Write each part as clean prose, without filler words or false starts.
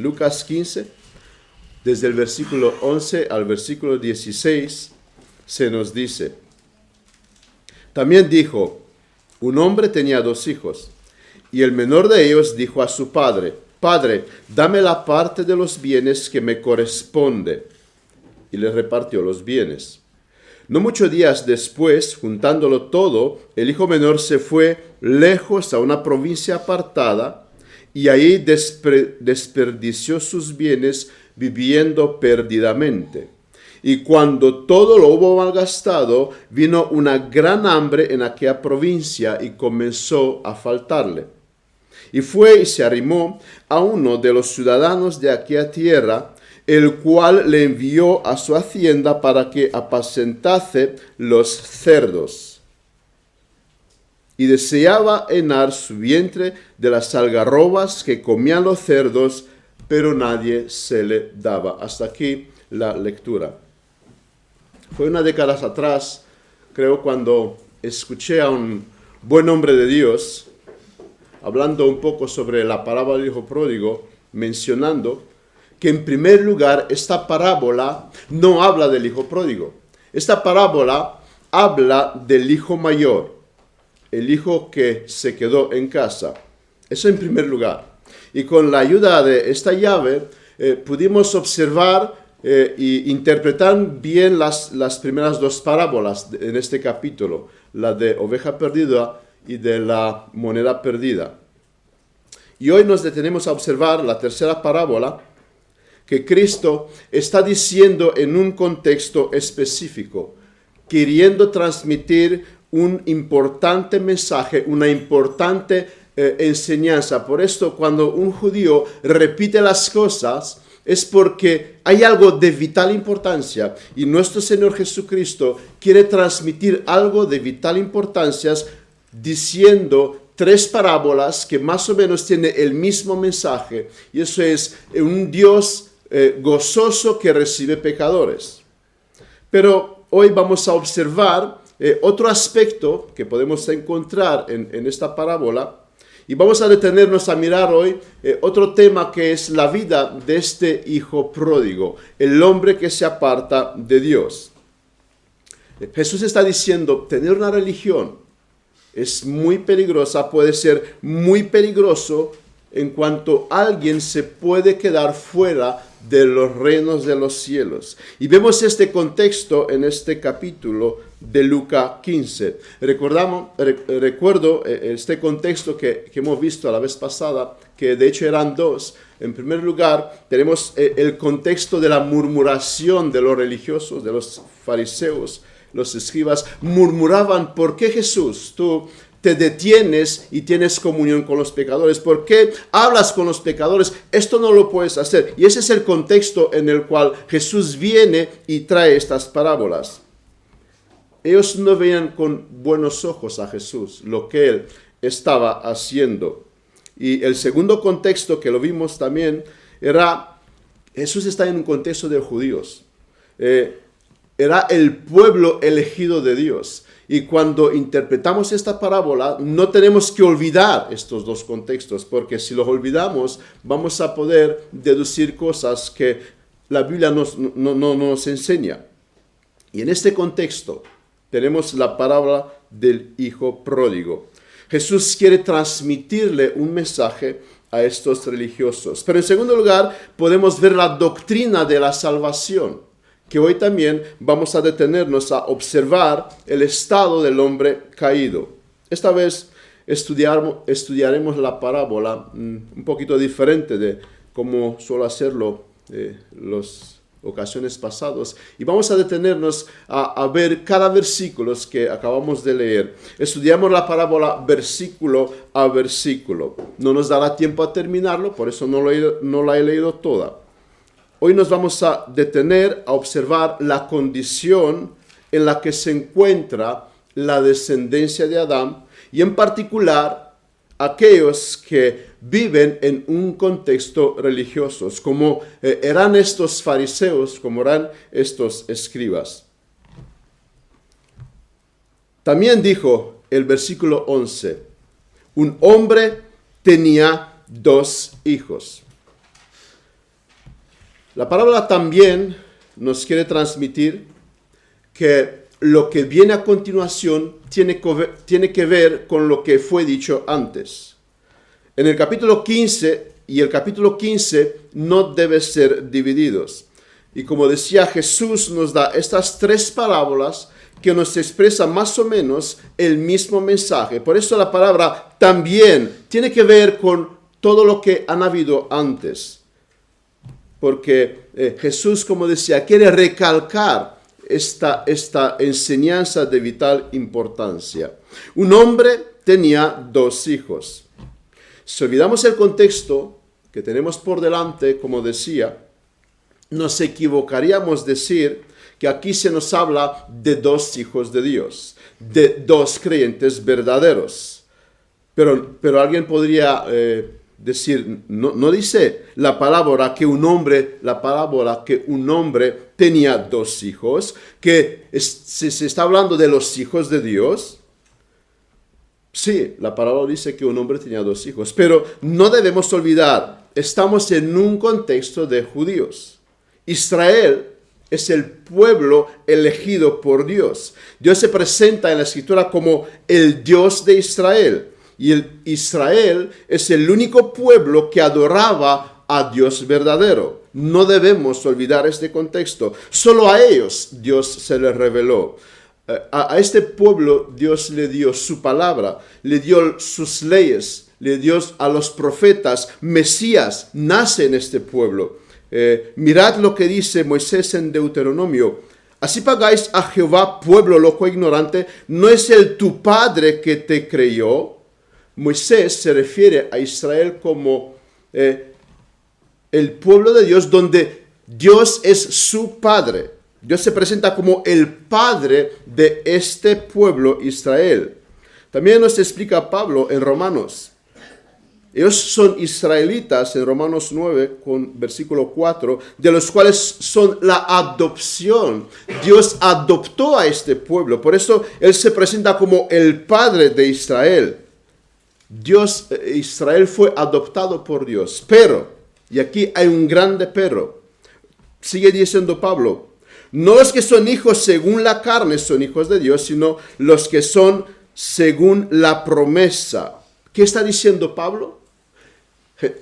Lucas 15, desde el versículo 11 al versículo 16, se nos dice: también dijo, un hombre tenía 2 hijos, y el menor de ellos dijo a su padre: Padre, dame la parte de los bienes que me corresponde. Y le repartió los bienes. No muchos días después, juntándolo todo, el hijo menor se fue lejos a una provincia apartada, y ahí desperdició sus bienes viviendo perdidamente. Y cuando todo lo hubo malgastado, vino una gran hambre en aquella provincia y comenzó a faltarle. Y fue y se arrimó a uno de los ciudadanos de aquella tierra, el cual le envió a su hacienda para que apacentase los cerdos. Y deseaba llenar su vientre de las algarrobas que comían los cerdos, pero nadie se le daba. Hasta aquí la lectura. Fue unas décadas atrás, creo, cuando escuché a un buen hombre de Dios hablando un poco sobre la parábola del hijo pródigo, mencionando que en primer lugar esta parábola no habla del hijo pródigo. Esta parábola habla del hijo mayor, el hijo que se quedó en casa. Eso en primer lugar. Y con la ayuda de esta llave pudimos observar e interpretar bien las primeras 2 parábolas en este capítulo, la de oveja perdida y de la moneda perdida. Y hoy nos detenemos a observar la tercera parábola que Cristo está diciendo en un contexto específico, queriendo transmitir un importante mensaje, una importante enseñanza. Por esto, cuando un judío repite las cosas, es porque hay algo de vital importancia y nuestro Señor Jesucristo quiere transmitir algo de vital importancia diciendo 3 parábolas que más o menos tienen el mismo mensaje, y eso es un Dios gozoso que recibe pecadores. Pero hoy vamos a observar otro aspecto que podemos encontrar en esta parábola. Y vamos a detenernos a mirar hoy otro tema que es la vida de este hijo pródigo, el hombre que se aparta de Dios. Jesús está diciendo, tener una religión es muy peligrosa, puede ser muy peligroso en cuanto alguien se puede quedar fuera de los reinos de los cielos. Y vemos este contexto en este capítulo de Lucas 15. Recuerdo este contexto que hemos visto la vez pasada, que de hecho eran 2. En primer lugar, tenemos el contexto de la murmuración de los religiosos, de los fariseos. Los escribas murmuraban: ¿por qué, Jesús, tú te detienes y tienes comunión con los pecadores? ¿Por qué hablas con los pecadores? Esto no lo puedes hacer. Y ese es el contexto en el cual Jesús viene y trae estas parábolas. Ellos no veían con buenos ojos a Jesús, lo que él estaba haciendo. Y el segundo contexto que lo vimos también era, Jesús está en un contexto de judíos. Era el pueblo elegido de Dios. Y cuando interpretamos esta parábola, no tenemos que olvidar estos 2 contextos, porque si los olvidamos, vamos a poder deducir cosas que la Biblia no nos enseña. Y en este contexto tenemos la parábola del hijo pródigo. Jesús quiere transmitirle un mensaje a estos religiosos. Pero en segundo lugar, podemos ver la doctrina de la salvación, que hoy también vamos a detenernos a observar el estado del hombre caído. Esta vez estudiaremos la parábola un poquito diferente de como suelo hacerlo las ocasiones pasadas. Y vamos a detenernos a ver cada versículo que acabamos de leer. Estudiamos la parábola versículo a versículo. No nos dará tiempo a terminarlo, por eso no la he leído toda. Hoy nos vamos a detener a observar la condición en la que se encuentra la descendencia de Adán y en particular aquellos que viven en un contexto religioso, como eran estos fariseos, como eran estos escribas. También dijo el versículo 11, un hombre tenía 2 hijos. La parábola también nos quiere transmitir que lo que viene a continuación tiene que ver con lo que fue dicho antes. En el capítulo 15 y el capítulo 15 no deben ser divididos. Y como decía, Jesús nos da estas tres parábolas que nos expresan más o menos el mismo mensaje. Por eso la palabra también tiene que ver con todo lo que han habido antes. Porque Jesús, como decía, quiere recalcar esta enseñanza de vital importancia. Un hombre tenía dos hijos. Si olvidamos el contexto que tenemos por delante, como decía, nos equivocaríamos decir que aquí se nos habla de dos hijos de Dios, de dos creyentes verdaderos. Pero alguien podría decir, no dice la parábola que un hombre tenía dos hijos, que se está hablando de los hijos de Dios. Sí, la parábola dice que un hombre tenía dos hijos, pero no debemos olvidar, estamos en un contexto de judíos. Israel es el pueblo elegido por Dios. Dios se presenta en la Escritura como el Dios de Israel. Y Israel es el único pueblo que adoraba a Dios verdadero. No debemos olvidar este contexto. Solo a ellos Dios se les reveló. A este pueblo Dios le dio su palabra, le dio sus leyes, le dio a los profetas. Mesías nace en este pueblo. Mirad lo que dice Moisés en Deuteronomio. Así pagáis a Jehová, pueblo loco e ignorante. ¿No es él tu padre que te creyó? Moisés se refiere a Israel como el pueblo de Dios, donde Dios es su padre. Dios se presenta como el padre de este pueblo Israel. También nos explica Pablo en Romanos. Ellos son israelitas en Romanos 9, con versículo 4, de los cuales son la adopción. Dios adoptó a este pueblo. Por eso Él se presenta como el padre de Israel. Israel fue adoptado por Dios. Pero, y aquí hay un grande pero, sigue diciendo Pablo, no los que son hijos según la carne son hijos de Dios, sino los que son según la promesa. ¿Qué está diciendo Pablo?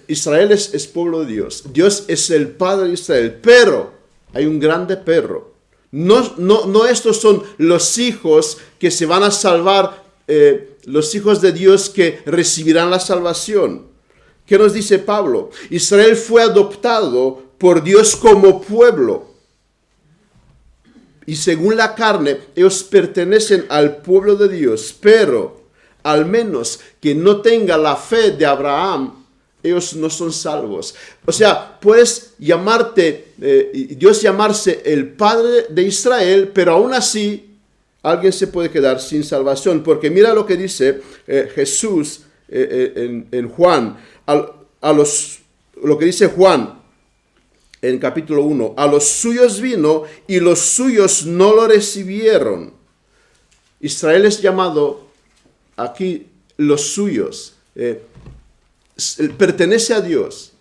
Israel es pueblo de Dios. Dios es el Padre de Israel. Pero, hay un grande pero. No estos son los hijos que se van a salvar, los hijos de Dios que recibirán la salvación. ¿Qué nos dice Pablo? Israel fue adoptado por Dios como pueblo. Y según la carne, ellos pertenecen al pueblo de Dios. Pero, al menos que no tenga la fe de Abraham, ellos no son salvos. O sea, puedes Dios llamarse el Padre de Israel, pero aún así alguien se puede quedar sin salvación. Porque mira lo que dice Jesús en Juan, lo que dice Juan en capítulo 1. A los suyos vino y los suyos no lo recibieron. Israel es llamado aquí los suyos. Pertenece a Dios,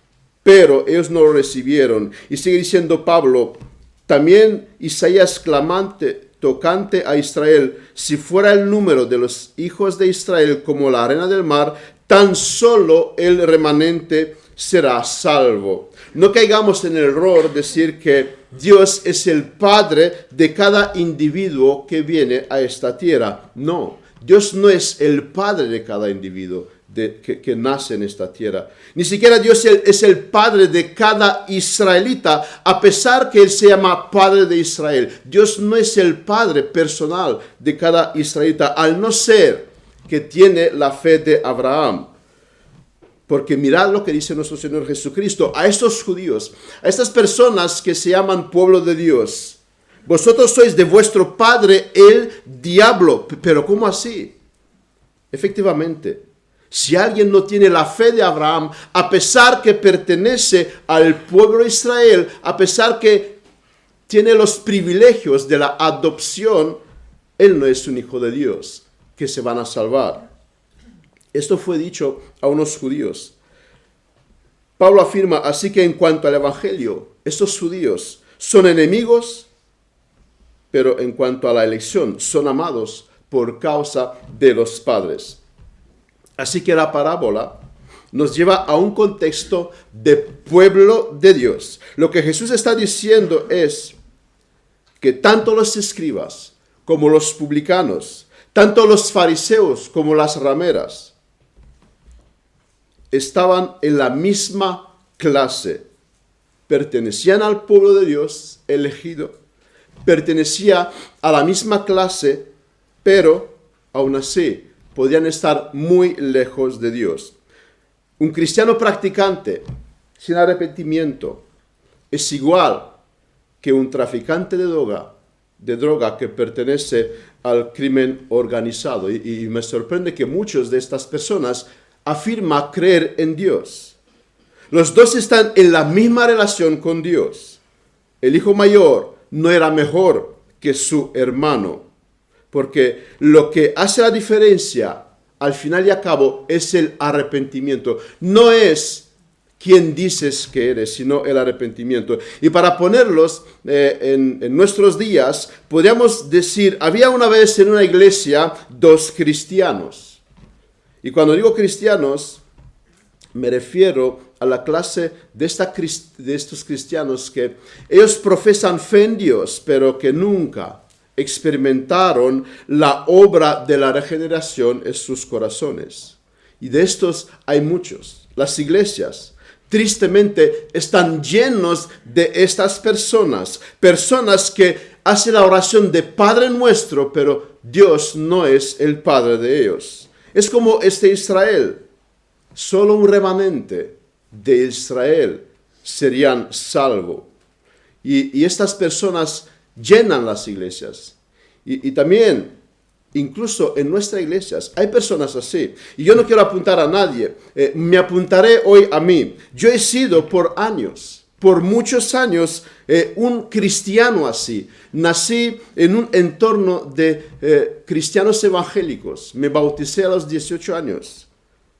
pero ellos no lo recibieron. Y sigue diciendo Pablo, también Isaías clamante, tocante a Israel, si fuera el número de los hijos de Israel como la arena del mar, tan solo el remanente será salvo. No caigamos en el error de decir que Dios es el Padre de cada individuo que viene a esta tierra. No, Dios no es el Padre de cada individuo que nace en esta tierra. Ni siquiera Dios es el Padre de cada israelita, a pesar que Él se llama Padre de Israel. Dios no es el Padre personal de cada israelita, al no ser que tiene la fe de Abraham. Porque mirad lo que dice nuestro Señor Jesucristo a estos judíos, a estas personas que se llaman pueblo de Dios. Vosotros sois de vuestro padre el diablo. ¿Pero cómo así? Efectivamente, si alguien no tiene la fe de Abraham, a pesar que pertenece al pueblo de Israel, a pesar que tiene los privilegios de la adopción, él no es un hijo de Dios que se van a salvar. Esto fue dicho a unos judíos. Pablo afirma, así que en cuanto al evangelio, estos judíos son enemigos, pero en cuanto a la elección, son amados por causa de los padres. Así que la parábola nos lleva a un contexto de pueblo de Dios. Lo que Jesús está diciendo es que tanto los escribas como los publicanos, tanto los fariseos como las rameras, estaban en la misma clase. Pertenecían al pueblo de Dios elegido, pertenecía a la misma clase, pero aún así podían estar muy lejos de Dios. Un cristiano practicante sin arrepentimiento es igual que un traficante de droga que pertenece al crimen organizado. Y me sorprende que muchas de estas personas afirman creer en Dios. Los dos están en la misma relación con Dios. El hijo mayor no era mejor que su hermano, porque lo que hace la diferencia al final y al cabo es el arrepentimiento. No es quién dices que eres, sino el arrepentimiento. Y para ponerlos en nuestros días, podríamos decir, había una vez en una iglesia 2 cristianos. Y cuando digo cristianos, me refiero a la clase de estos cristianos que ellos profesan fe en Dios, pero que nunca experimentaron la obra de la regeneración en sus corazones. Y de estos hay muchos. Las iglesias, tristemente, están llenos de estas personas que hacen la oración de Padre Nuestro, pero Dios no es el Padre de ellos. Es como Israel. Solo un remanente de Israel serían salvos. Y estas personas llenan las iglesias. Y también, incluso en nuestras iglesias, hay personas así. Y yo no quiero apuntar a nadie. Me apuntaré hoy a mí. Yo he sido por muchos años, un cristiano así. Nací en un entorno de cristianos evangélicos. Me bauticé a los 18 años.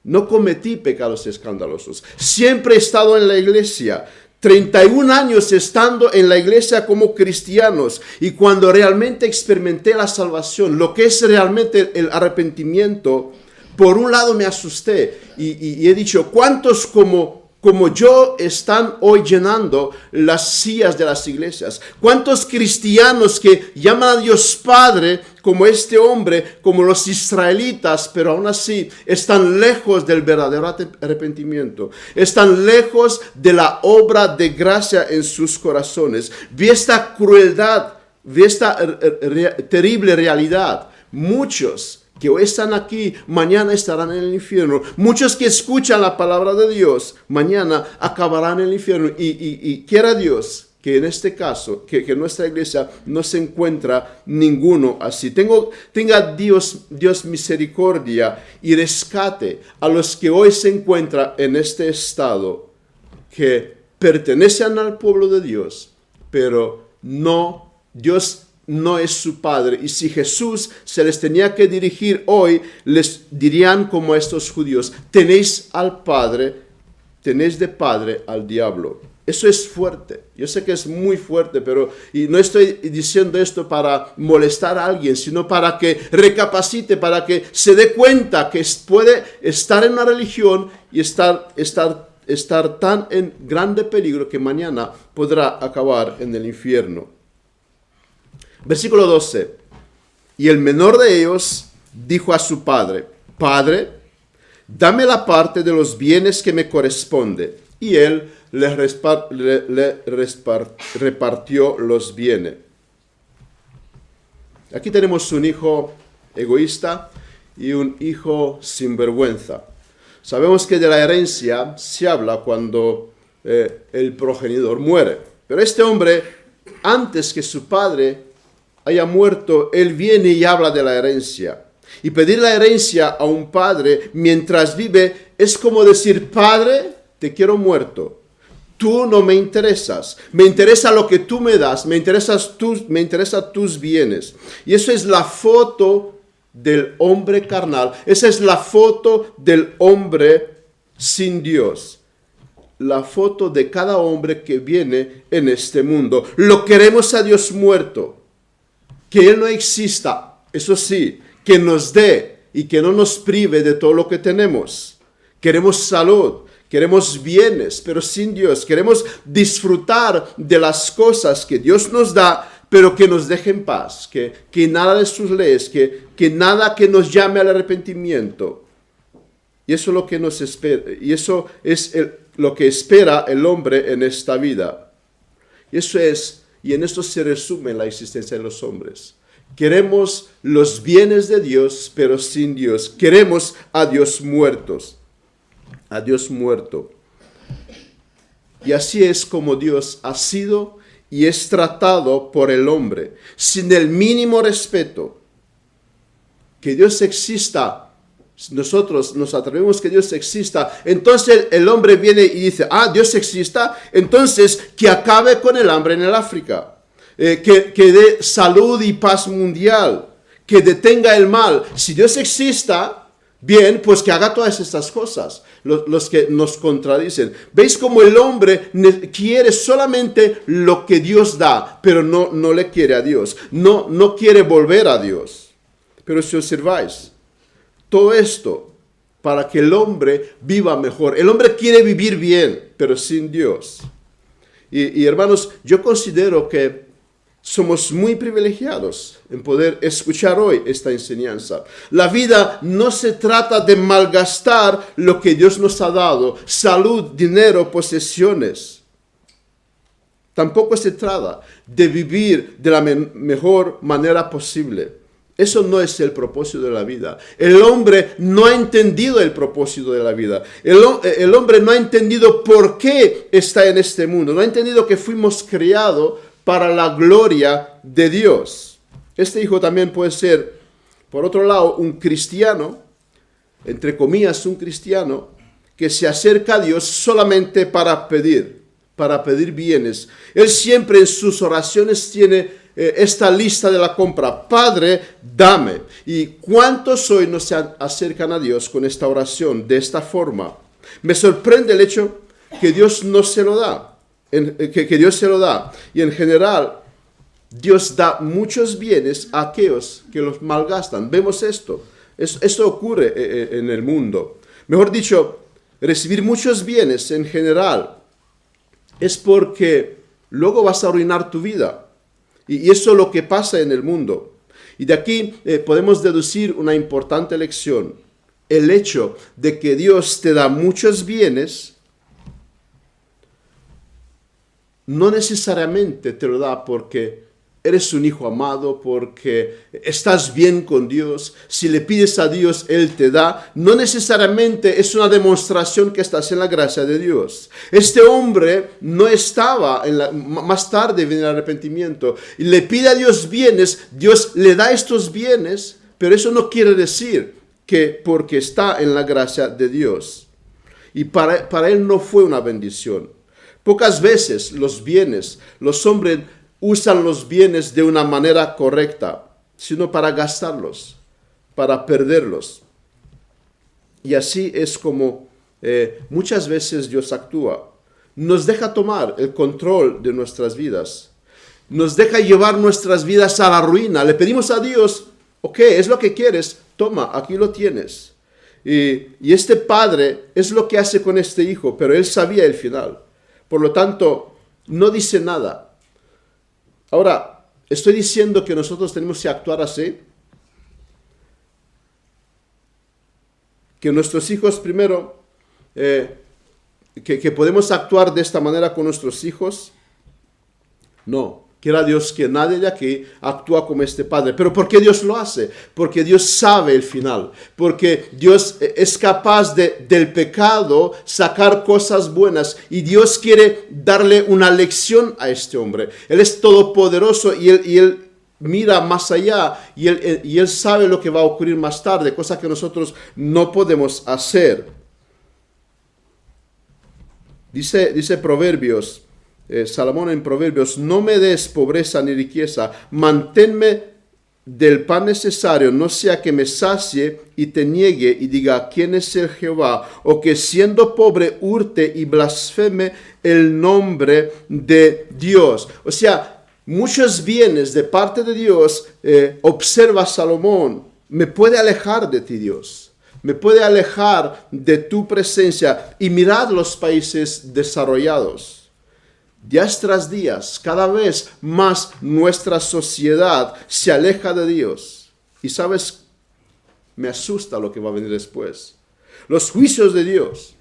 No cometí pecados escandalosos. Siempre he estado en la iglesia. 31 años estando en la iglesia como cristianos. Y cuando realmente experimenté la salvación, lo que es realmente el arrepentimiento, por un lado me asusté. Y he dicho, ¿cuántos como yo están hoy llenando las sillas de las iglesias? ¿Cuántos cristianos que llaman a Dios Padre como este hombre, como los israelitas, pero aún así están lejos del verdadero arrepentimiento? Están lejos de la obra de gracia en sus corazones. Vi esta crueldad, vi esta terrible realidad. Muchos que hoy están aquí, mañana estarán en el infierno. Muchos que escuchan la palabra de Dios, mañana acabarán en el infierno. Y quiera Dios que en este caso, que en nuestra iglesia no se encuentra ninguno así. Tenga Dios misericordia y rescate a los que hoy se encuentran en este estado, que pertenecen al pueblo de Dios, pero Dios no es su Padre. Y si Jesús se les tenía que dirigir hoy, les dirían como a estos judíos, tenéis al Padre, tenéis de Padre al diablo. Eso es fuerte. Yo sé que es muy fuerte, y no estoy diciendo esto para molestar a alguien, sino para que recapacite, para que se dé cuenta que puede estar en una religión y estar tan en grande peligro que mañana podrá acabar en el infierno. Versículo 12. Y el menor de ellos dijo a su padre, Padre, dame la parte de los bienes que me corresponde. Y él le repartió los bienes. Aquí tenemos un hijo egoísta y un hijo sinvergüenza. Sabemos que de la herencia se habla cuando el progenitor muere. Pero este hombre, antes que su padre haya muerto, él viene y habla de la herencia. Y pedir la herencia a un padre mientras vive es como decir, Padre, te quiero muerto. Tú no me interesas. Me interesa lo que tú me das. Me interesan tus bienes. Y eso es la foto del hombre carnal. Esa es la foto del hombre sin Dios. la foto de cada hombre que viene en este mundo. Lo queremos a Dios muerto. Que Él no exista, eso sí, que nos dé y que no nos prive de todo lo que tenemos. Queremos salud, queremos bienes, pero sin Dios. Queremos disfrutar de las cosas que Dios nos da, pero que nos deje en paz. Que nada de sus leyes, que nada que nos llame al arrepentimiento. Y eso es lo que nos espera, y eso es lo que espera el hombre en esta vida. Y en esto se resume la existencia de los hombres. Queremos los bienes de Dios, pero sin Dios. Queremos a Dios muertos. A Dios muerto. Y así es como Dios ha sido y es tratado por el hombre, sin el mínimo respeto. Que Dios exista. Nosotros nos atrevemos que Dios exista. Entonces el hombre viene y dice, Dios exista. Entonces que acabe con el hambre en el África. Que dé salud y paz mundial. Que detenga el mal. Si Dios exista, bien, pues que haga todas estas cosas. Los que nos contradicen. ¿Veis cómo el hombre quiere solamente lo que Dios da, pero no le quiere a Dios? No quiere volver a Dios. Pero si observáis, todo esto para que el hombre viva mejor. El hombre quiere vivir bien, pero sin Dios. Y hermanos, yo considero que somos muy privilegiados en poder escuchar hoy esta enseñanza. La vida no se trata de malgastar lo que Dios nos ha dado, salud, dinero, posesiones. Tampoco se trata de vivir de la mejor manera posible. Eso no es el propósito de la vida. El hombre no ha entendido el propósito de la vida. El hombre no ha entendido por qué está en este mundo. No ha entendido que fuimos creados para la gloria de Dios. Este hijo también puede ser, por otro lado, un cristiano, entre comillas, un cristiano, que se acerca a Dios solamente para pedir bienes. Él siempre en sus oraciones tiene esta lista de la compra. Padre, dame. ¿Y cuántos hoy no se acercan a Dios con esta oración de esta forma? Me sorprende el hecho que Dios no se lo da. Que Dios se lo da. Y en general, Dios da muchos bienes a aquellos que los malgastan. Vemos esto. Esto ocurre en el mundo. Mejor dicho, recibir muchos bienes en general es porque luego vas a arruinar tu vida. Y eso es lo que pasa en el mundo. Y de aquí podemos deducir una importante lección. El hecho de que Dios te da muchos bienes no necesariamente te lo da porque eres un hijo amado, porque estás bien con Dios. Si le pides a Dios, Él te da. No necesariamente es una demostración que estás en la gracia de Dios. Este hombre no estaba, más tarde viene el arrepentimiento. Y le pide a Dios bienes, Dios le da estos bienes, pero eso no quiere decir que porque está en la gracia de Dios. Y para él no fue una bendición. Pocas veces los hombres usan los bienes de una manera correcta, sino para gastarlos, para perderlos. Y así es como muchas veces Dios actúa. Nos deja tomar el control de nuestras vidas. Nos deja llevar nuestras vidas a la ruina. Le pedimos a Dios, ok, es lo que quieres, toma, aquí lo tienes. Y este padre es lo que hace con este hijo, pero él sabía el final. Por lo tanto, no dice nada. Ahora, ¿estoy diciendo que nosotros tenemos que actuar así? Que nuestros hijos primero, que podemos actuar de esta manera con nuestros hijos. No, quiera Dios que nadie de aquí actúa como este padre. ¿Pero por qué Dios lo hace? Porque Dios sabe el final. Porque Dios es capaz del pecado sacar cosas buenas. Y Dios quiere darle una lección a este hombre. Él es todopoderoso y él mira más allá. Y él sabe lo que va a ocurrir más tarde. Cosa que nosotros no podemos hacer. Dice Proverbios. Salomón en Proverbios, no me des pobreza ni riqueza, manténme del pan necesario, no sea que me sacie y te niegue y diga, ¿quién es el Jehová? O que siendo pobre hurte y blasfeme el nombre de Dios. O sea, muchos bienes de parte de Dios, observa Salomón, me puede alejar de ti, Dios. Me puede alejar de tu presencia. Y mirad los países desarrollados. Días tras días, cada vez más nuestra sociedad se aleja de Dios. Y sabes, me asusta lo que va a venir después. Los juicios de Dios.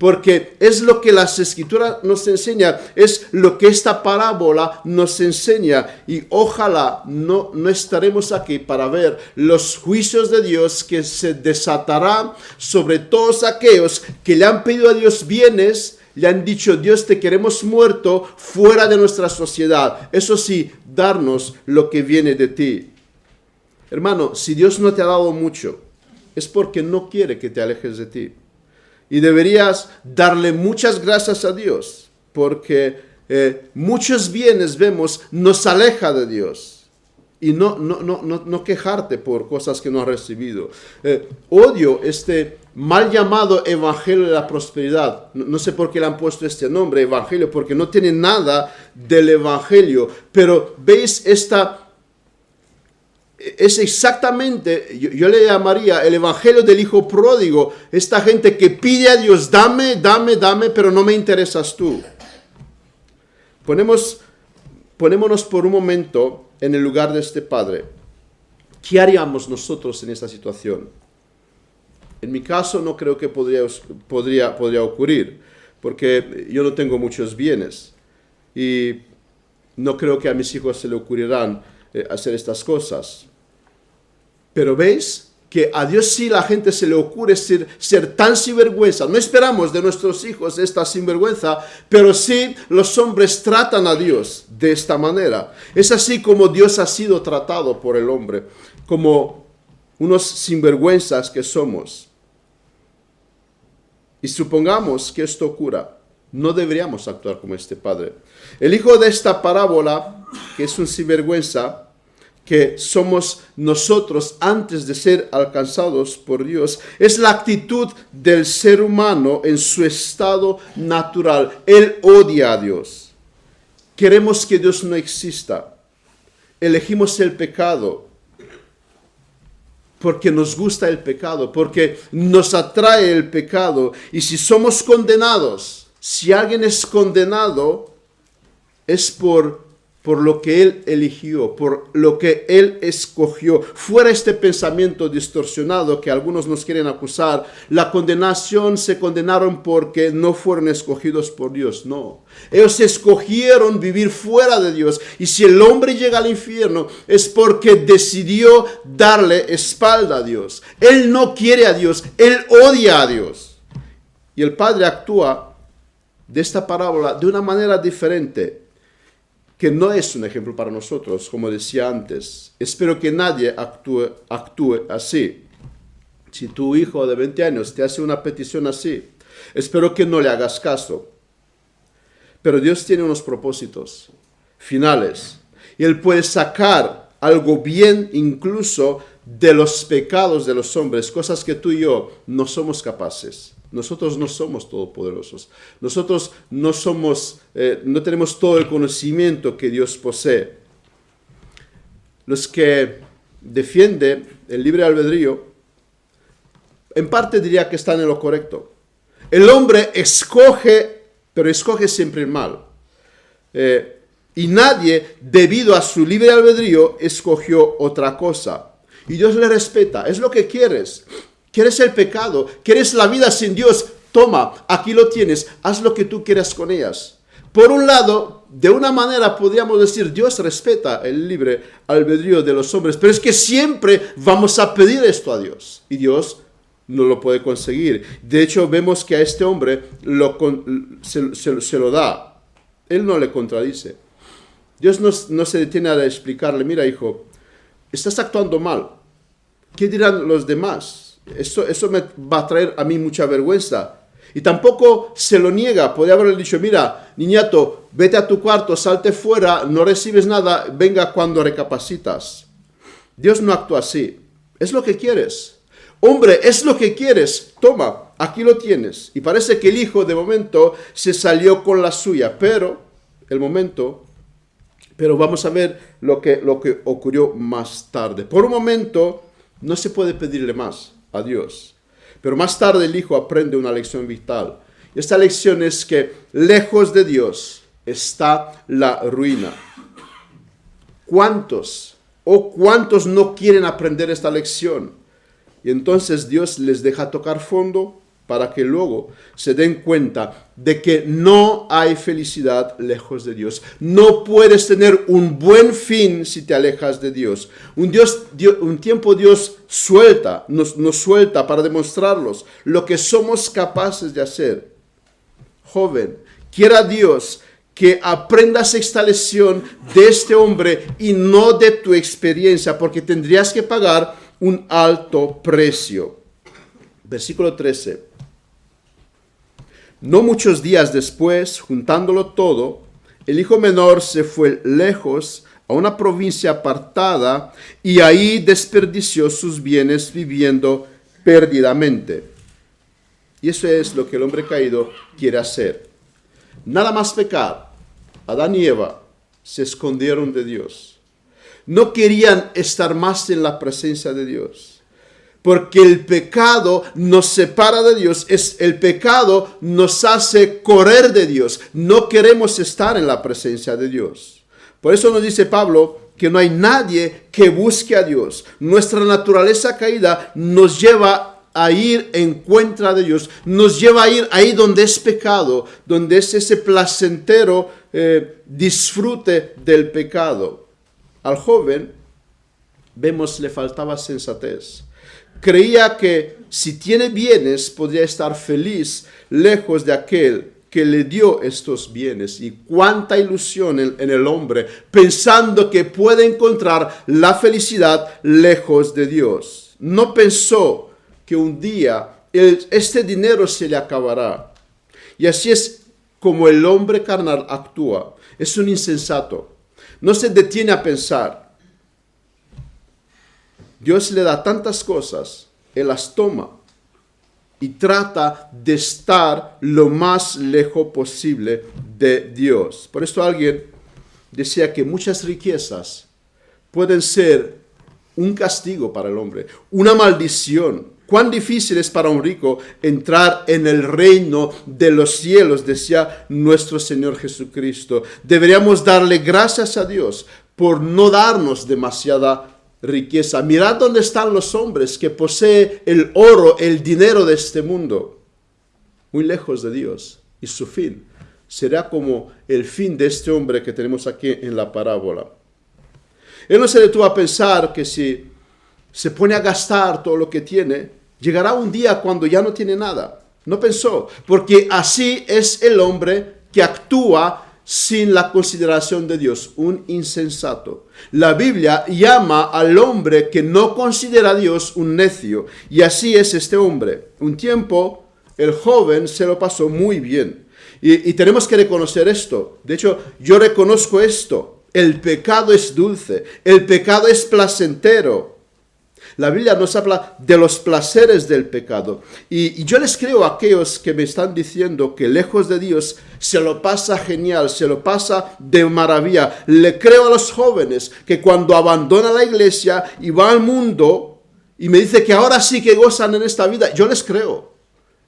Porque es lo que las Escrituras nos enseñan, es lo que esta parábola nos enseña. Y ojalá no estaremos aquí para ver los juicios de Dios que se desatarán sobre todos aquellos que le han pedido a Dios bienes. Le han dicho, Dios, te queremos muerto fuera de nuestra sociedad. Eso sí, darnos lo que viene de ti. Hermano, si Dios no te ha dado mucho, es porque no quiere que te alejes de ti. Y deberías darle muchas gracias a Dios, porque muchos bienes vemos nos aleja de Dios. Y no quejarte por cosas que no has recibido. Odio este mal llamado evangelio de la prosperidad. No sé por qué le han puesto este nombre, evangelio, porque no tiene nada del evangelio. Pero veis es exactamente, yo le llamaría el evangelio del hijo pródigo. Esta gente que pide a Dios, dame, pero no me interesas tú. Ponémonos por un momento en el lugar de este padre. ¿Qué haríamos nosotros en esta situación? En mi caso no creo que podría ocurrir, porque yo no tengo muchos bienes y no creo que a mis hijos se le ocurrirán hacer estas cosas. Pero ¿veis? Que a Dios sí la gente se le ocurre ser tan sinvergüenza. No esperamos de nuestros hijos esta sinvergüenza, pero sí los hombres tratan a Dios de esta manera. Es así como Dios ha sido tratado por el hombre, como unos sinvergüenzas que somos. Y supongamos que esto ocurra, no deberíamos actuar como este padre. El hijo de esta parábola, que es un sinvergüenza, que somos nosotros antes de ser alcanzados por Dios, es la actitud del ser humano en su estado natural. Él odia a Dios. Queremos que Dios no exista. Elegimos el pecado porque nos gusta el pecado, porque nos atrae el pecado. Y si somos condenados, si alguien es condenado, es por lo que él eligió, por lo que él escogió. Fuera este pensamiento distorsionado que algunos nos quieren acusar, la condenación se condenaron porque no fueron escogidos por Dios. No, ellos escogieron vivir fuera de Dios. Y si el hombre llega al infierno es porque decidió darle espalda a Dios. Él no quiere a Dios, él odia a Dios. Y el Padre actúa de esta parábola de una manera diferente, que no es un ejemplo para nosotros, como decía antes. Espero que nadie actúe así. Si tu hijo de 20 años te hace una petición así, espero que no le hagas caso. Pero Dios tiene unos propósitos finales. Y Él puede sacar algo bien incluso de los pecados de los hombres, cosas que tú y yo no somos capaces. Nosotros no somos todopoderosos. Nosotros no tenemos todo el conocimiento que Dios posee. Los que defienden el libre albedrío, en parte diría que están en lo correcto. El hombre escoge, pero escoge siempre el mal. Y nadie, debido a su libre albedrío, escogió otra cosa. Y Dios le respeta. Es lo que quieres. ¿Quieres el pecado? ¿Quieres la vida sin Dios? Toma, aquí lo tienes. Haz lo que tú quieras con ellas. Por un lado, de una manera podríamos decir, Dios respeta el libre albedrío de los hombres, pero es que siempre vamos a pedir esto a Dios. Y Dios no lo puede conseguir. De hecho, vemos que a este hombre se lo da. Él no le contradice. Dios no se detiene a explicarle, mira hijo, estás actuando mal. ¿Qué dirán los demás? Eso me va a traer a mí mucha vergüenza. Y tampoco se lo niega. Podría haberle dicho, mira, niñato, vete a tu cuarto, salte fuera, no recibes nada, venga cuando recapacitas. Dios no actúa así. Es lo que quieres. Hombre, es lo que quieres. Toma, aquí lo tienes. Y parece que el hijo de momento se salió con la suya. Pero vamos a ver lo que ocurrió más tarde. Por un momento no se puede pedirle más a Dios. Pero más tarde el hijo aprende una lección vital. Esta lección es que lejos de Dios está la ruina. ¿Cuántos no quieren aprender esta lección? Y entonces Dios les deja tocar fondo para que luego se den cuenta de que no hay felicidad lejos de Dios. No puedes tener un buen fin si te alejas de Dios. Un tiempo Dios nos suelta para demostrarnos lo que somos capaces de hacer. Joven, quiera Dios que aprendas esta lección de este hombre y no de tu experiencia, porque tendrías que pagar un alto precio. Versículo 13. No muchos días después, juntándolo todo, el hijo menor se fue lejos a una provincia apartada y ahí desperdició sus bienes viviendo perdidamente. Y eso es lo que el hombre caído quiere hacer. Nada más pecar. Adán y Eva se escondieron de Dios. No querían estar más en la presencia de Dios. Porque el pecado nos separa de Dios. El pecado nos hace correr de Dios. No queremos estar en la presencia de Dios. Por eso nos dice Pablo que no hay nadie que busque a Dios. Nuestra naturaleza caída nos lleva a ir en contra de Dios, nos lleva a ir ahí donde es pecado, donde es ese placentero disfrute del pecado. Al joven, vemos, le faltaba sensatez. Creía que si tiene bienes, podría estar feliz lejos de aquel que le dio estos bienes. Y cuánta ilusión en el hombre, pensando que puede encontrar la felicidad lejos de Dios. No pensó que un día este dinero se le acabará. Y así es como el hombre carnal actúa. Es un insensato. No se detiene a pensar. Dios le da tantas cosas, él las toma y trata de estar lo más lejos posible de Dios. Por esto alguien decía que muchas riquezas pueden ser un castigo para el hombre, una maldición. Cuán difícil es para un rico entrar en el reino de los cielos, decía nuestro Señor Jesucristo. Deberíamos darle gracias a Dios por no darnos demasiada riqueza. Mirad dónde están los hombres que poseen el oro, el dinero de este mundo. Muy lejos de Dios. Y su fin será como el fin de este hombre que tenemos aquí en la parábola. Él no se detuvo a pensar que si se pone a gastar todo lo que tiene, llegará un día cuando ya no tiene nada. No pensó, porque así es el hombre que actúa sin la consideración de Dios, un insensato. La Biblia llama al hombre que no considera a Dios un necio, y así es este hombre. Un tiempo el joven se lo pasó muy bien, y tenemos que reconocer esto. De hecho, yo reconozco esto. El pecado es dulce, el pecado es placentero. La Biblia nos habla de los placeres del pecado. Y yo les creo a aquellos que me están diciendo que lejos de Dios se lo pasa genial, se lo pasa de maravilla. Le creo a los jóvenes que cuando abandonan la iglesia y van al mundo y me dice que ahora sí que gozan en esta vida, yo les creo.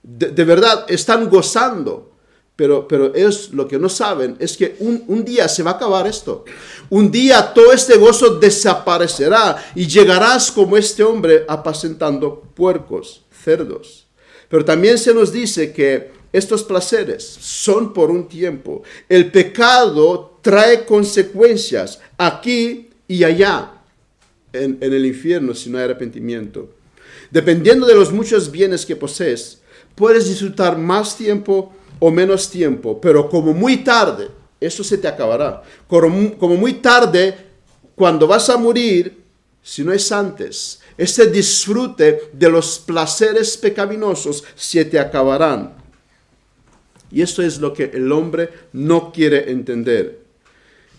De verdad, están gozando. Pero ellos lo que no saben es que un día se va a acabar esto. Un día todo este gozo desaparecerá y llegarás como este hombre apacentando puercos, cerdos. Pero también se nos dice que estos placeres son por un tiempo. El pecado trae consecuencias aquí y allá en el infierno si no hay arrepentimiento. Dependiendo de los muchos bienes que posees, puedes disfrutar más tiempo o menos tiempo, pero como muy tarde, eso se te acabará. Como muy tarde, cuando vas a morir, si no es antes, ese disfrute de los placeres pecaminosos se te acabarán. Y esto es lo que el hombre no quiere entender.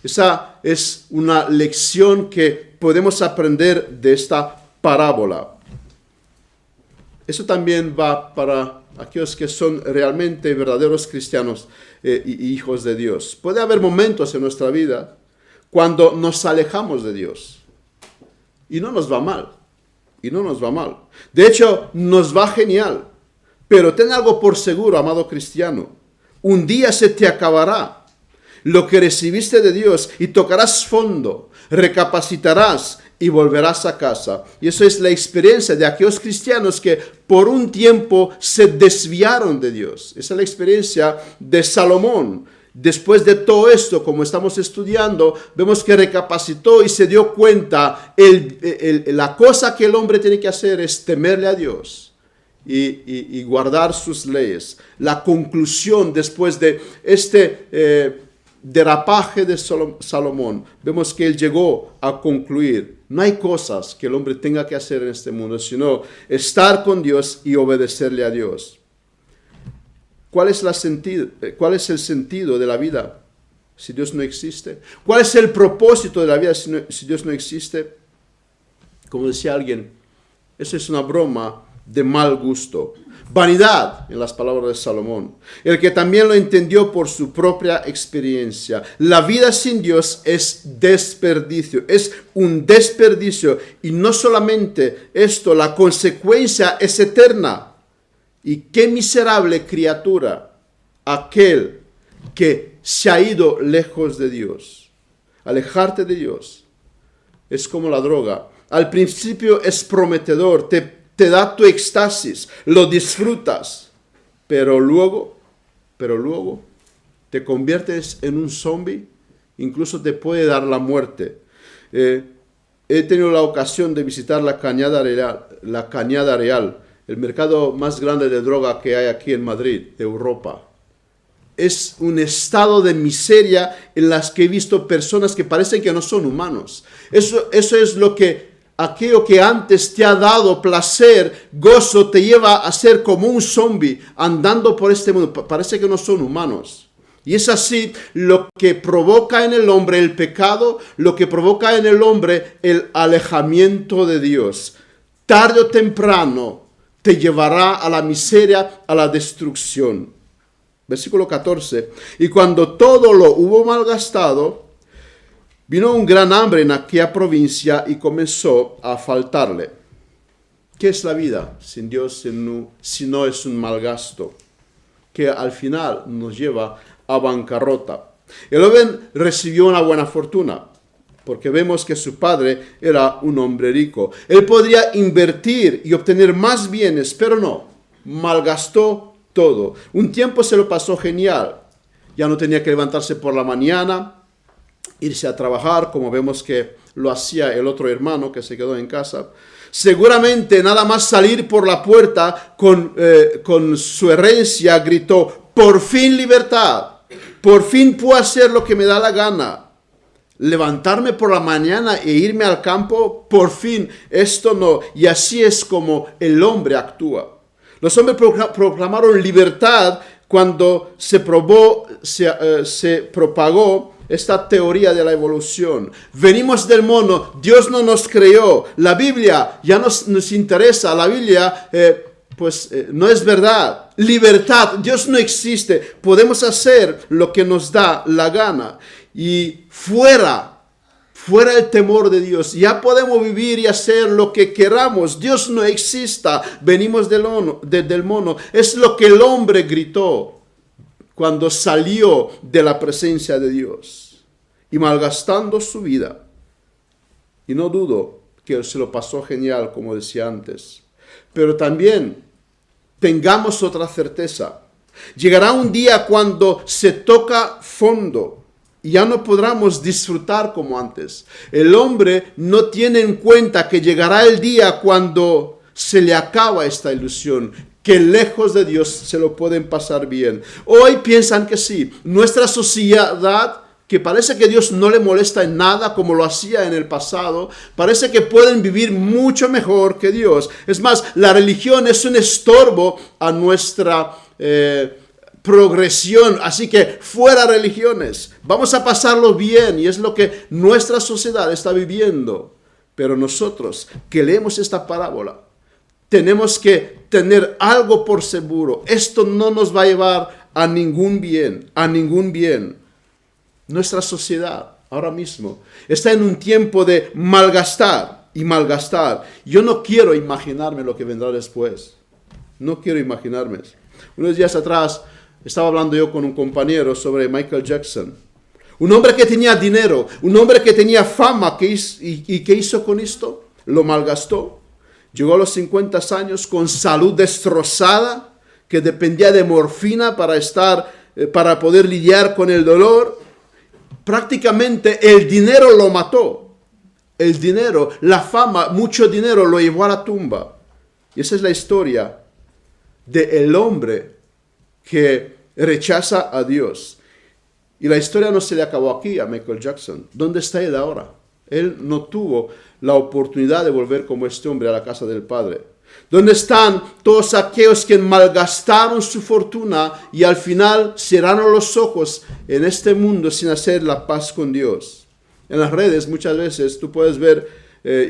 Esa es una lección que podemos aprender de esta parábola? Eso también va para aquellos que son realmente verdaderos cristianos y hijos de Dios. Puede haber momentos en nuestra vida cuando nos alejamos de Dios y no nos va mal. Y no nos va mal. De hecho, nos va genial. Pero ten algo por seguro, amado cristiano. Un día se te acabará lo que recibiste de Dios y tocarás fondo, recapacitarás y volverás a casa. Y eso es la experiencia de aquellos cristianos que por un tiempo se desviaron de Dios. Esa es la experiencia de Salomón. Después de todo esto, como estamos estudiando, vemos que recapacitó y se dio cuenta, la cosa que el hombre tiene que hacer es temerle a Dios y guardar sus leyes. La conclusión después de este derapaje de Salomón, vemos que él llegó a concluir, no hay cosas que el hombre tenga que hacer en este mundo, sino estar con Dios y obedecerle a Dios. ¿Cuál es el sentido de la vida si Dios no existe? ¿Cuál es el propósito de la vida si Dios no existe? Como decía alguien, eso es una broma de mal gusto. Vanidad, en las palabras de Salomón. El que también lo entendió por su propia experiencia. La vida sin Dios es desperdicio, es un desperdicio. Y no solamente esto, la consecuencia es eterna. Y qué miserable criatura aquel que se ha ido lejos de Dios. Alejarte de Dios es como la droga. Al principio es prometedor, te da tu éxtasis, lo disfrutas, pero luego te conviertes en un zombie, incluso te puede dar la muerte. He tenido la ocasión de visitar la Cañada Real, el mercado más grande de droga que hay aquí en Madrid, Europa. Es un estado de miseria en las que he visto personas que parecen que no son humanos. Eso es aquello que antes te ha dado placer, gozo, te lleva a ser como un zombie andando por este mundo. Parece que no son humanos. Y es así lo que provoca en el hombre el pecado, lo que provoca en el hombre el alejamiento de Dios. Tarde o temprano te llevará a la miseria, a la destrucción. Versículo 14. Y cuando todo lo hubo malgastado, vino un gran hambre en aquella provincia y comenzó a faltarle. ¿Qué es la vida sin Dios si no es un malgasto? Que al final nos lleva a bancarrota. El joven recibió una buena fortuna, porque vemos que su padre era un hombre rico. Él podría invertir y obtener más bienes, pero no, malgastó todo. Un tiempo se lo pasó genial. Ya no tenía que levantarse por la mañana, irse a trabajar, como vemos que lo hacía el otro hermano que se quedó en casa. Seguramente nada más salir por la puerta con su herencia, gritó, por fin libertad, por fin puedo hacer lo que me da la gana. Levantarme por la mañana e irme al campo, por fin, esto no. Y así es como el hombre actúa. Los hombres proclamaron libertad cuando se propagó esta teoría de la evolución. Venimos del mono, Dios no nos creó, la Biblia ya nos interesa, la Biblia no es verdad. Libertad, Dios no existe, podemos hacer lo que nos da la gana. Y fuera el temor de Dios, ya podemos vivir y hacer lo que queramos. Dios no exista, venimos del mono. Es lo que el hombre gritó cuando salió de la presencia de Dios y malgastando su vida. Y no dudo que se lo pasó genial, como decía antes. Pero también tengamos otra certeza. Llegará un día cuando se toca fondo y ya no podremos disfrutar como antes. El hombre no tiene en cuenta que llegará el día cuando se le acaba esta ilusión, que lejos de Dios se lo pueden pasar bien. Hoy piensan que sí. Nuestra sociedad, que parece que Dios no le molesta en nada como lo hacía en el pasado, parece que pueden vivir mucho mejor que Dios. Es más, la religión es un estorbo a nuestra progresión, así que fuera religiones, vamos a pasarlo bien, y es lo que nuestra sociedad está viviendo. Pero nosotros que leemos esta parábola, tenemos que tener algo por seguro. Esto no nos va a llevar a ningún bien, a ningún bien. Nuestra sociedad ahora mismo está en un tiempo de malgastar y malgastar. Yo no quiero imaginarme lo que vendrá después. No quiero imaginarme. Unos días atrás estaba hablando yo con un compañero sobre Michael Jackson. Un hombre que tenía dinero, un hombre que tenía fama. ¿Y qué hizo con esto? Lo malgastó. Llegó a los 50 años con salud destrozada, que dependía de morfina para poder lidiar con el dolor. Prácticamente el dinero lo mató. El dinero, la fama, mucho dinero lo llevó a la tumba. Y esa es la historia del hombre que rechaza a Dios. Y la historia no se le acabó aquí a Michael Jackson. ¿Dónde está él ahora? Él no tuvo la oportunidad de volver como este hombre a la casa del Padre. ¿Dónde están todos aquellos que malgastaron su fortuna y al final cerraron los ojos en este mundo sin hacer la paz con Dios? En las redes muchas veces tú puedes ver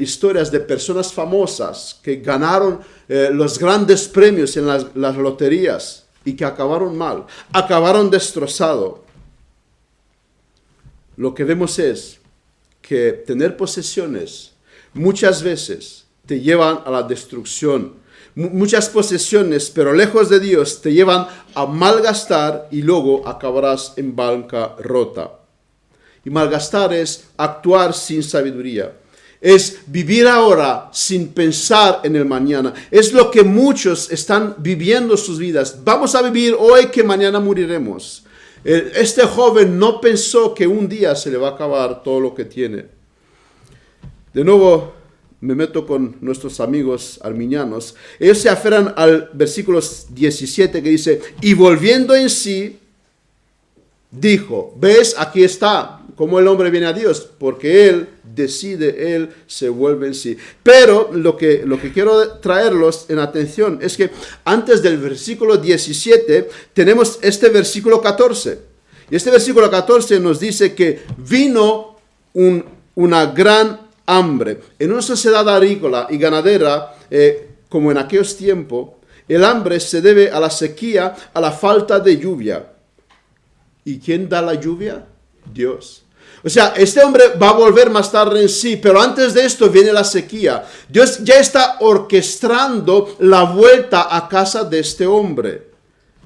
historias de personas famosas que ganaron los grandes premios en las loterías y que acabaron mal, acabaron destrozados. Lo que vemos es que tener posesiones muchas veces te llevan a la destrucción. Muchas posesiones, pero lejos de Dios, te llevan a malgastar y luego acabarás en bancarrota. Y malgastar es actuar sin sabiduría. Es vivir ahora sin pensar en el mañana. Es lo que muchos están viviendo sus vidas. Vamos a vivir hoy que mañana moriremos. Este joven no pensó que un día se le va a acabar todo lo que tiene. De nuevo me meto con nuestros amigos arminianos. Ellos se aferran al versículo 17 que dice, y volviendo en sí, dijo, ¿ves? Aquí está cómo el hombre viene a Dios, porque él decide, él se vuelve en sí. Pero lo que quiero traerlos en atención es que antes del versículo 17 tenemos este versículo 14. Y este versículo 14 nos dice que vino una gran hambre. En una sociedad agrícola y ganadera, como en aquellos tiempos, el hambre se debe a la sequía, a la falta de lluvia. ¿Y quién da la lluvia? Dios. O sea, este hombre va a volver más tarde en sí, pero antes de esto viene la sequía. Dios ya está orquestando la vuelta a casa de este hombre,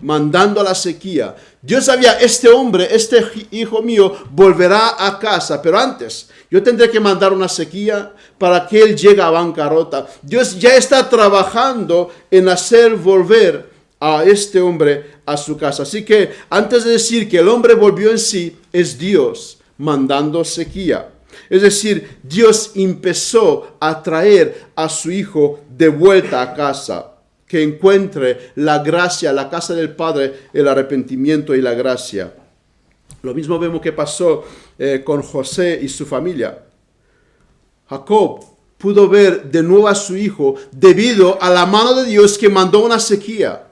mandando la sequía. Dios sabía, este hombre, este hijo mío, volverá a casa, pero antes yo tendré que mandar una sequía para que él llegue a bancarrota. Dios ya está trabajando en hacer volver a este hombre a su casa. Así que antes de decir que el hombre volvió en sí, es Dios mandando sequía. Es decir, Dios empezó a traer a su hijo de vuelta a casa, que encuentre la gracia, la casa del Padre, el arrepentimiento y la gracia. Lo mismo vemos que pasó con José y su familia. Jacob pudo ver de nuevo a su hijo debido a la mano de Dios que mandó una sequía.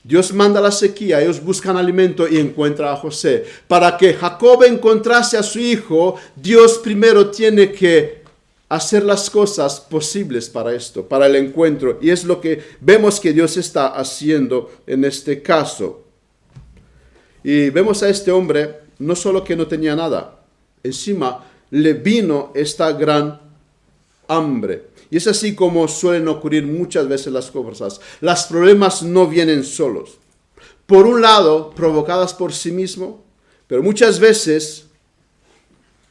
Dios manda la sequía, ellos buscan alimento y encuentran a José. Para que Jacob encontrase a su hijo, Dios primero tiene que hacer las cosas posibles para esto, para el encuentro. Y es lo que vemos que Dios está haciendo en este caso. Y vemos a este hombre, no solo que no tenía nada, encima le vino esta gran hambre. Y es así como suelen ocurrir muchas veces las cosas. Los problemas no vienen solos. Por un lado, provocadas por sí mismo, pero muchas veces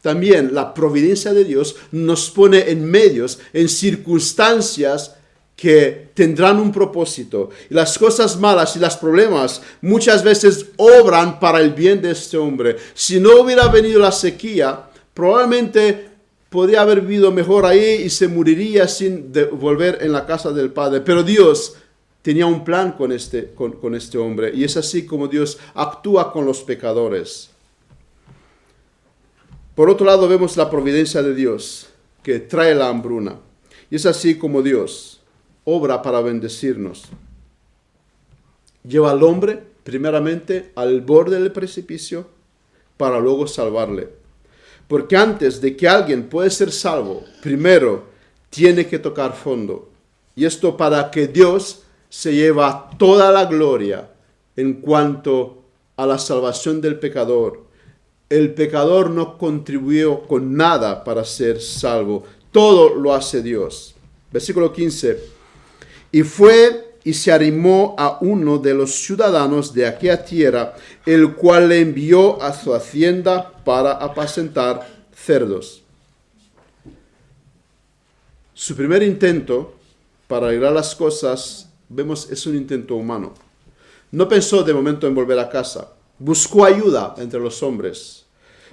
también la providencia de Dios nos pone en medios, en circunstancias que tendrán un propósito. Y las cosas malas y los problemas muchas veces obran para el bien de este hombre. Si no hubiera venido la sequía, probablemente podría haber vivido mejor ahí y se moriría sin volver en la casa del Padre. Pero Dios tenía un plan con este hombre. Y es así como Dios actúa con los pecadores. Por otro lado, vemos la providencia de Dios que trae la hambruna. Y es así como Dios obra para bendecirnos. Lleva al hombre, primeramente, al borde del precipicio para luego salvarle. Porque antes de que alguien pueda ser salvo, primero tiene que tocar fondo. Y esto para que Dios se lleva toda la gloria en cuanto a la salvación del pecador. El pecador no contribuyó con nada para ser salvo. Todo lo hace Dios. Versículo 15. Y fue y se arrimó a uno de los ciudadanos de aquella tierra, el cual le envió a su hacienda para apacentar cerdos. Su primer intento para arreglar las cosas, vemos, es un intento humano. No pensó de momento en volver a casa. Buscó ayuda entre los hombres.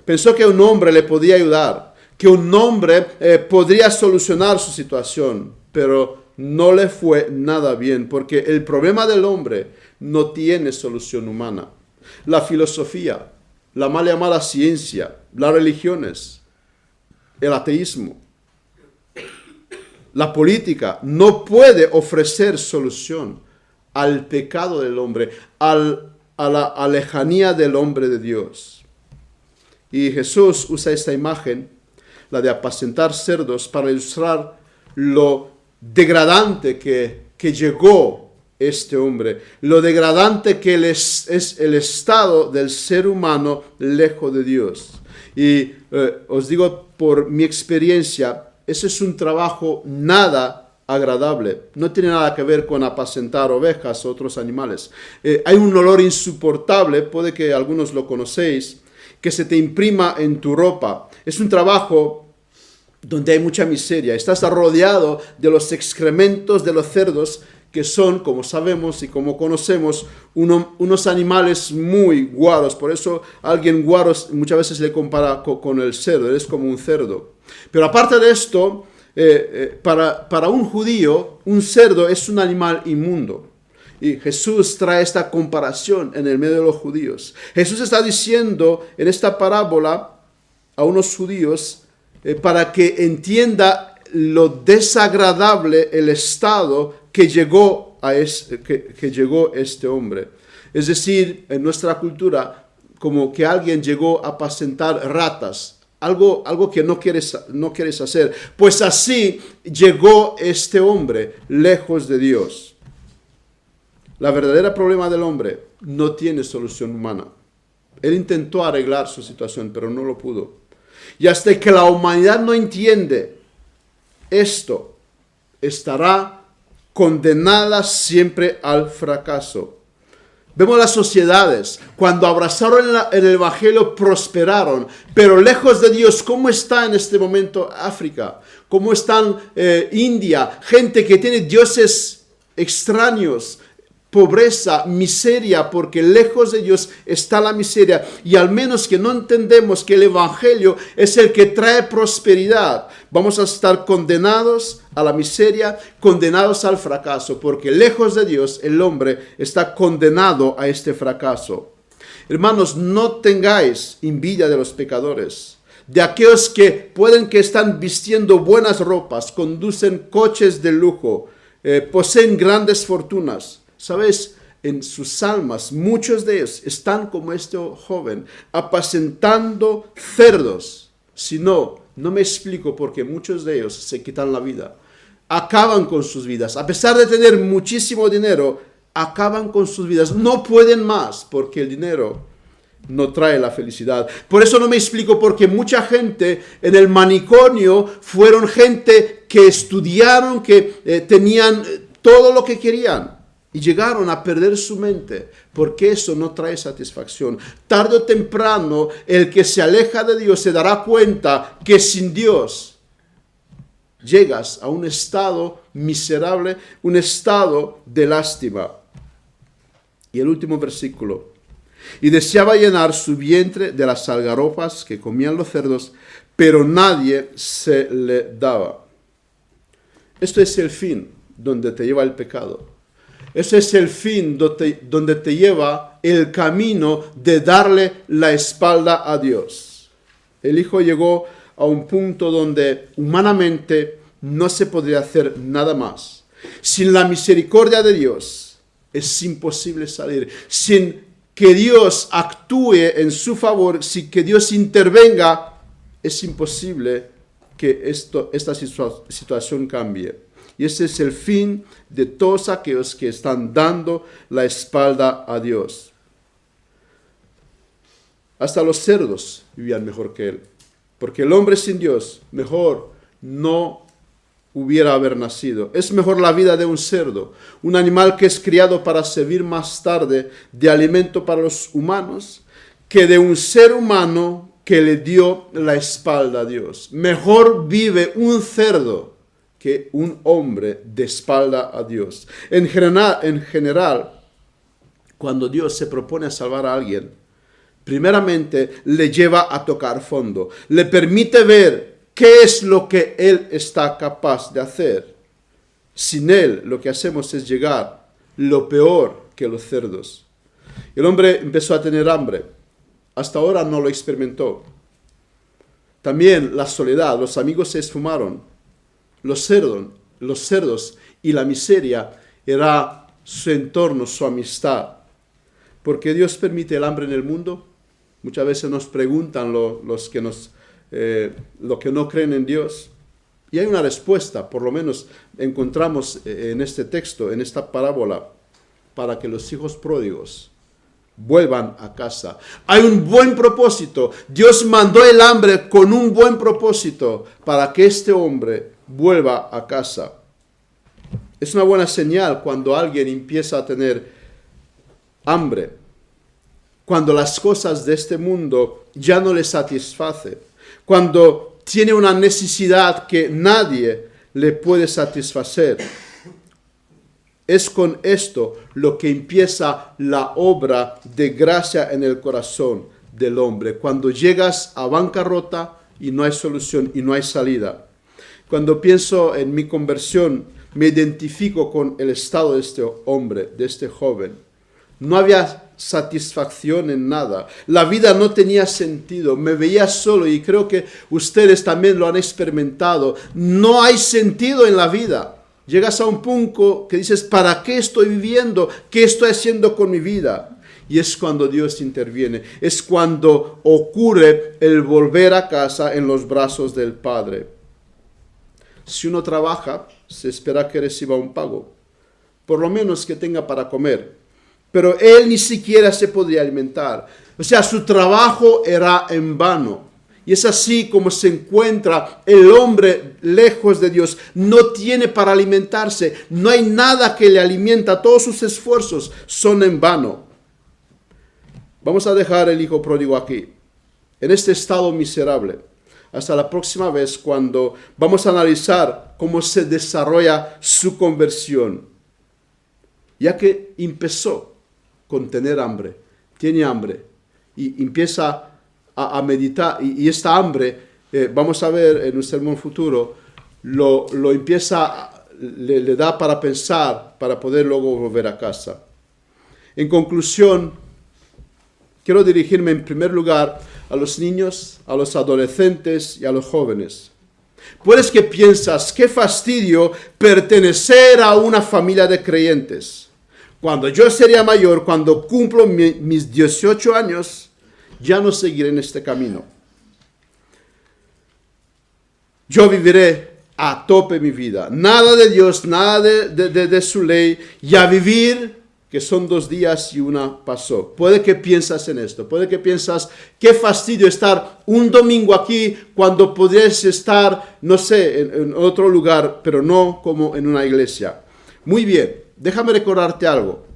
Pensó que un hombre le podía ayudar, que un hombre podría solucionar su situación, pero no le fue nada bien, porque el problema del hombre no tiene solución humana. La filosofía, la mal llamada ciencia, las religiones, el ateísmo, la política no puede ofrecer solución al pecado del hombre, a la lejanía del hombre de Dios. Y Jesús usa esta imagen, la de apacentar cerdos, para ilustrar lo degradante que llegó este hombre, lo degradante que es el estado del ser humano lejos de Dios. Y os digo por mi experiencia, ese es un trabajo nada agradable. No tiene nada que ver con apacentar ovejas o otros animales. Hay un olor insoportable, puede que algunos lo conocéis, que se te imprima en tu ropa. Es un trabajo donde hay mucha miseria. Estás rodeado de los excrementos de los cerdos, que son, como sabemos y como conocemos, unos animales muy guaros. Por eso alguien guaro muchas veces le compara con el cerdo, es como un cerdo. Pero aparte de esto, para un judío, un cerdo es un animal inmundo. Y Jesús trae esta comparación en el medio de los judíos. Jesús está diciendo en esta parábola a unos judíos para que entienda lo desagradable el estado que llegó este hombre. Es decir, en nuestra cultura, como que alguien llegó a apacentar ratas, algo que no quieres hacer. Pues así llegó este hombre lejos de Dios. La verdadera problema del hombre no tiene solución humana. Él intentó arreglar su situación, pero no lo pudo. Y hasta que la humanidad no entiende esto, estará condenada siempre al fracaso. Vemos las sociedades, cuando abrazaron el Evangelio prosperaron, pero lejos de Dios. ¿Cómo está en este momento África? ¿Cómo están India? Gente que tiene dioses extraños, pobreza, miseria, porque lejos de Dios está la miseria. Y al menos que no entendemos que el Evangelio es el que trae prosperidad, vamos a estar condenados a la miseria, condenados al fracaso, porque lejos de Dios el hombre está condenado a este fracaso. Hermanos, no tengáis envidia de los pecadores, de aquellos que pueden que están vistiendo buenas ropas, conducen coches de lujo, poseen grandes fortunas. ¿Sabes? En sus almas, muchos de ellos están como este joven, apacentando cerdos. Si no me explico por qué muchos de ellos se quitan la vida. Acaban con sus vidas. A pesar de tener muchísimo dinero, acaban con sus vidas. No pueden más porque el dinero no trae la felicidad. Por eso no me explico por qué mucha gente en el manicomio fueron gente que estudiaron, que tenían todo lo que querían. Y llegaron a perder su mente, porque eso no trae satisfacción. Tarde o temprano, el que se aleja de Dios se dará cuenta que sin Dios llegas a un estado miserable, un estado de lástima. Y el último versículo. Y deseaba llenar su vientre de las algarrobas que comían los cerdos, pero nadie se le daba. Esto es el fin donde te lleva el pecado. Ese es el fin donde te lleva el camino de darle la espalda a Dios. El Hijo llegó a un punto donde humanamente no se podría hacer nada más. Sin la misericordia de Dios es imposible salir. Sin que Dios actúe en su favor, sin que Dios intervenga, es imposible que esta situación cambie. Y ese es el fin de todos aquellos que están dando la espalda a Dios. Hasta los cerdos vivían mejor que él. Porque el hombre sin Dios mejor no hubiera haber nacido. Es mejor la vida de un cerdo, un animal que es criado para servir más tarde de alimento para los humanos, que de un ser humano que le dio la espalda a Dios. Mejor vive un cerdo que un hombre de espalda a Dios. En general, cuando Dios se propone a salvar a alguien, primeramente le lleva a tocar fondo, le permite ver qué es lo que Él está capaz de hacer. Sin Él lo que hacemos es llegar lo peor que los cerdos. El hombre empezó a tener hambre. Hasta ahora no lo experimentó. También la soledad, los amigos se esfumaron. Los cerdos y la miseria era su entorno, su amistad. ¿Por qué Dios permite el hambre en el mundo? Muchas veces nos preguntan los que no creen en Dios. Y hay una respuesta, por lo menos encontramos en este texto, en esta parábola, para que los hijos pródigos vuelvan a casa. Hay un buen propósito. Dios mandó el hambre con un buen propósito para que este hombre vuelva a casa. Es una buena señal cuando alguien empieza a tener hambre, cuando las cosas de este mundo ya no le satisfacen, cuando tiene una necesidad que nadie le puede satisfacer. Es con esto lo que empieza la obra de gracia en el corazón del hombre. Cuando llegas a bancarrota y no hay solución y no hay salida. Cuando pienso en mi conversión, me identifico con el estado de este hombre, de este joven. No había satisfacción en nada. La vida no tenía sentido. Me veía solo y creo que ustedes también lo han experimentado. No hay sentido en la vida. Llegas a un punto que dices, ¿para qué estoy viviendo? ¿Qué estoy haciendo con mi vida? Y es cuando Dios interviene. Es cuando ocurre el volver a casa en los brazos del Padre. Si uno trabaja, se espera que reciba un pago. Por lo menos que tenga para comer. Pero él ni siquiera se podría alimentar. O sea, su trabajo era en vano. Y es así como se encuentra el hombre lejos de Dios. No tiene para alimentarse. No hay nada que le alimenta. Todos sus esfuerzos son en vano. Vamos a dejar el hijo pródigo aquí, en este estado miserable. Hasta la próxima vez cuando vamos a analizar cómo se desarrolla su conversión. Ya que empezó con tener hambre, tiene hambre y empieza a meditar y esta hambre, vamos a ver en un sermón futuro, lo empieza, le da para pensar, para poder luego volver a casa. En conclusión, quiero dirigirme en primer lugar a los niños, a los adolescentes y a los jóvenes. Puedes que piensas, qué fastidio pertenecer a una familia de creyentes. Cuando yo sería mayor, cuando cumplo mis 18 años, ya no seguiré en este camino. Yo viviré a tope mi vida. Nada de Dios, nada de su ley. Y a vivir, que son 2 días y una pasó. Puede que piensas en esto. Puede que piensas, qué fastidio estar un domingo aquí cuando podrías estar, no sé, en otro lugar, pero no como en una iglesia. Muy bien, déjame recordarte algo.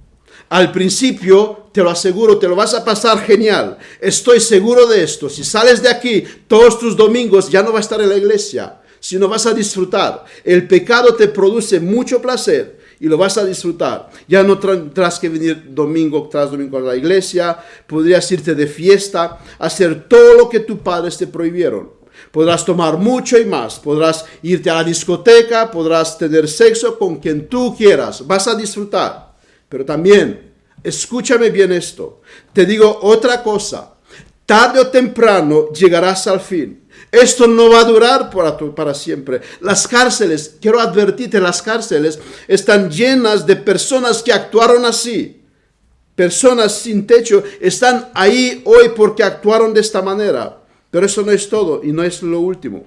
Al principio, te lo aseguro, te lo vas a pasar genial. Estoy seguro de esto. Si sales de aquí todos tus domingos, ya no vas a estar en la iglesia, sino vas a disfrutar. El pecado te produce mucho placer y lo vas a disfrutar. Ya no tendrás que venir domingo tras domingo a la iglesia. Podrías irte de fiesta, hacer todo lo que tus padres te prohibieron. Podrás tomar mucho y más. Podrás irte a la discoteca, podrás tener sexo con quien tú quieras. Vas a disfrutar. Pero también, escúchame bien esto. Te digo otra cosa. Tarde o temprano llegarás al fin. Esto no va a durar para siempre. Las cárceles, quiero advertirte, las cárceles están llenas de personas que actuaron así. Personas sin techo están ahí hoy porque actuaron de esta manera. Pero eso no es todo y no es lo último.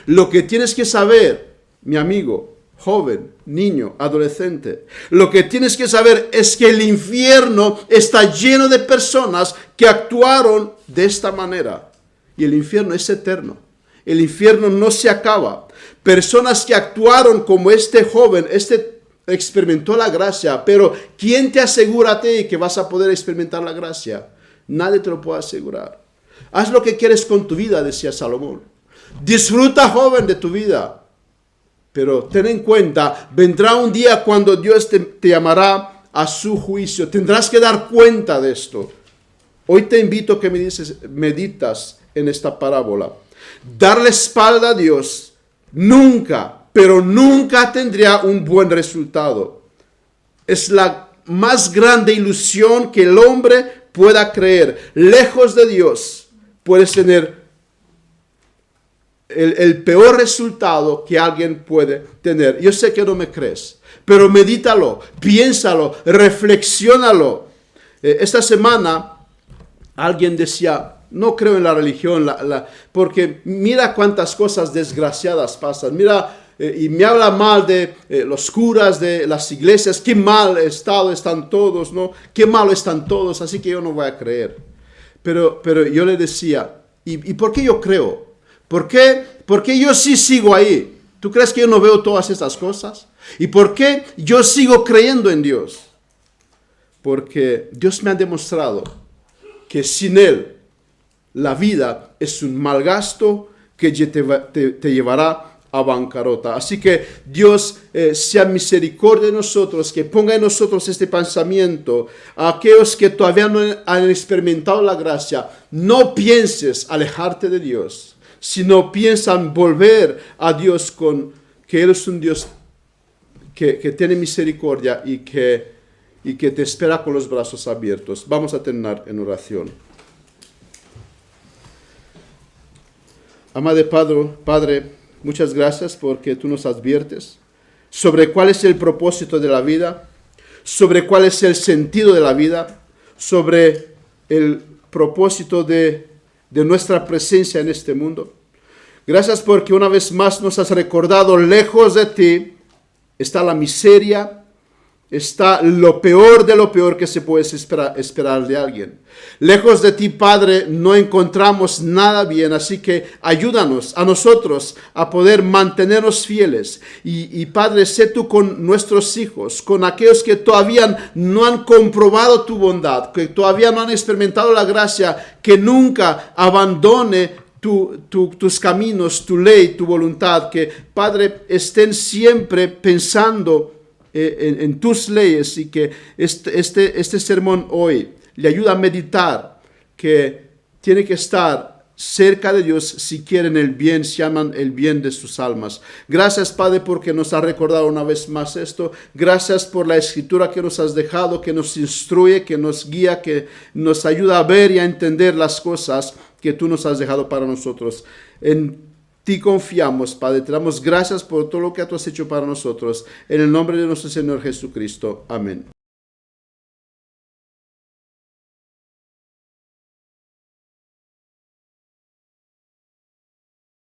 Lo que tienes que saber, mi amigo, joven, niño, adolescente, lo que tienes que saber es que el infierno está lleno de personas que actuaron de esta manera. Y el infierno es eterno. El infierno no se acaba. Personas que actuaron como este joven, experimentó la gracia, pero ¿quién te asegura a ti que vas a poder experimentar la gracia? Nadie te lo puede asegurar. Haz lo que quieres con tu vida, decía Salomón. Disfruta, joven, de tu vida. Pero ten en cuenta, vendrá un día cuando Dios te llamará a su juicio. Tendrás que dar cuenta de esto. Hoy te invito a que meditas en esta parábola. Darle espalda a Dios nunca, pero nunca tendría un buen resultado. Es la más grande ilusión que el hombre pueda creer. Lejos de Dios, puedes tener el peor resultado que alguien puede tener. Yo sé que no me crees, pero medítalo, piénsalo, reflexiónalo. Esta semana alguien decía, no creo en la religión, porque mira cuántas cosas desgraciadas pasan. Mira, y me habla mal de los curas de las iglesias, qué mal estado están todos, ¿no? Qué malo están todos, así que yo no voy a creer. Pero yo le decía, ¿y por qué yo creo? ¿Por qué yo sí sigo ahí? ¿Tú crees que yo no veo todas estas cosas? ¿Y por qué yo sigo creyendo en Dios? Porque Dios me ha demostrado que sin Él la vida es un mal gasto que te llevará a bancarrota. Así que Dios sea misericordia de nosotros, que ponga en nosotros este pensamiento. A aquellos que todavía no han experimentado la gracia, no pienses alejarte de Dios, sino piensan volver a Dios que Él es un Dios que tiene misericordia y que te espera con los brazos abiertos. Vamos a terminar en oración. Amado Padre, muchas gracias porque tú nos adviertes sobre cuál es el propósito de la vida, sobre cuál es el sentido de la vida, sobre el propósito de nuestra presencia en este mundo. Gracias porque una vez más nos has recordado, lejos de ti está la miseria, está lo peor de lo peor que se puede esperar de alguien. Lejos de ti, Padre, no encontramos nada bien, así que ayúdanos a nosotros a poder mantenernos fieles. Y Padre, sé tú con nuestros hijos, con aquellos que todavía no han comprobado tu bondad, que todavía no han experimentado la gracia, que nunca abandone tus caminos, tu ley, tu voluntad, que, Padre, estén siempre pensando en tus leyes, y que este sermón hoy le ayuda a meditar que tiene que estar cerca de Dios si quieren el bien, si aman el bien de sus almas. Gracias, Padre, porque nos ha recordado una vez más esto. Gracias por la escritura que nos has dejado, que nos instruye, que nos guía, que nos ayuda a ver y a entender las cosas que tú nos has dejado para nosotros. En ti confiamos, Padre. Te damos gracias por todo lo que tú has hecho para nosotros. En el nombre de nuestro Señor Jesucristo. Amén.